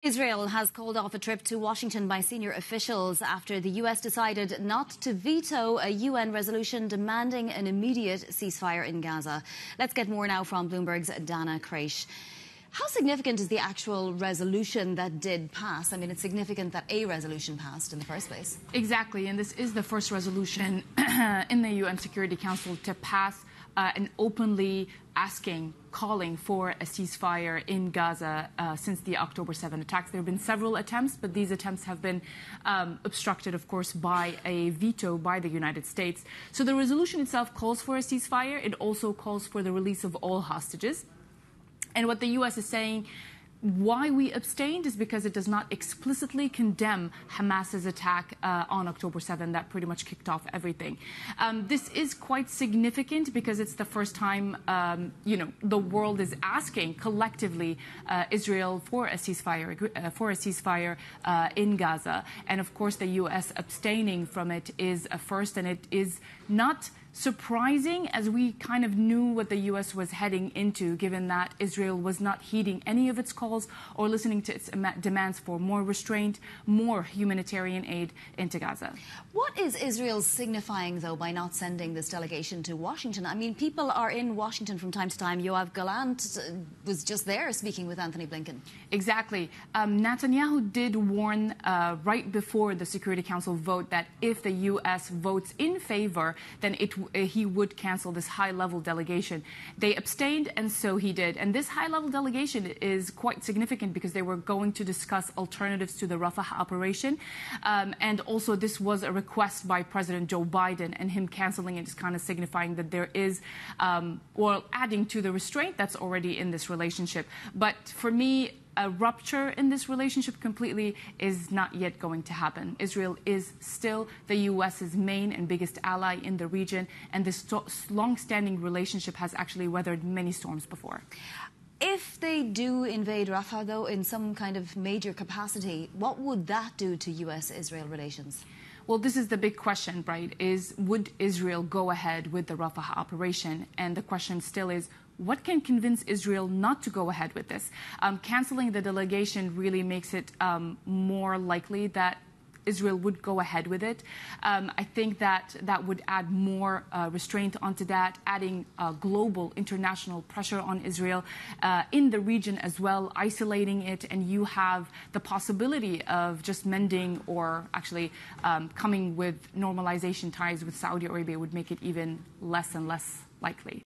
Israel has called off a trip to Washington by senior officials after the U.S. decided not to veto a UN resolution demanding an immediate ceasefire in Gaza. Let's get more now from Bloomberg's Khraiche. How significant is the actual resolution that did pass? I mean, it's significant that a resolution passed in the first place. Exactly, and this is the first resolution in the UN Security Council to pass and openly calling for a ceasefire in Gaza since the October 7 attacks. There have been several attempts, but these attempts have been obstructed, of course, by a veto by the United States. So the resolution itself calls for a ceasefire. It also calls for the release of all hostages. And what the U.S. is saying, why we abstained, is because it does not explicitly condemn Hamas's attack on October 7 that pretty much kicked off everything. This is quite significant because it's the first time, the world is asking collectively Israel for a ceasefire in Gaza. And of course, the U.S. abstaining from it is a first, and it is not surprising, as we kind of knew what the U.S. was heading into, given that Israel was not heeding any of its calls or listening to its demands for more restraint, more humanitarian aid into Gaza. What is Israel signifying, though, by not sending this delegation to Washington? I mean, people are in Washington from time to time. Yoav Gallant was just there speaking with Anthony Blinken. Exactly. Netanyahu did warn right before the Security Council vote that if the U.S. votes in favor, then he would cancel this high-level delegation. They abstained, and so he did. And this high-level delegation is quite significant because they were going to discuss alternatives to the Rafah operation. And also, this was a request by President Joe Biden, and him canceling it is kind of signifying that there is, adding to the restraint that's already in this relationship. But for me, a rupture in this relationship completely is not yet going to happen. Israel is still the U.S.'s main and biggest ally in the region, and this long-standing relationship has actually weathered many storms before. If they do invade Rafah, though, in some kind of major capacity, what would that do to U.S.-Israel relations? Well, this is the big question, right? Would Israel go ahead with the Rafah operation? And the question still is, what can convince Israel not to go ahead with this? Canceling the delegation really makes it more likely that Israel would go ahead with it. I think that would add more restraint onto that, adding global international pressure on Israel in the region as well, isolating it, and you have the possibility of just mending or actually coming with normalization ties with Saudi Arabia would make it even less and less likely.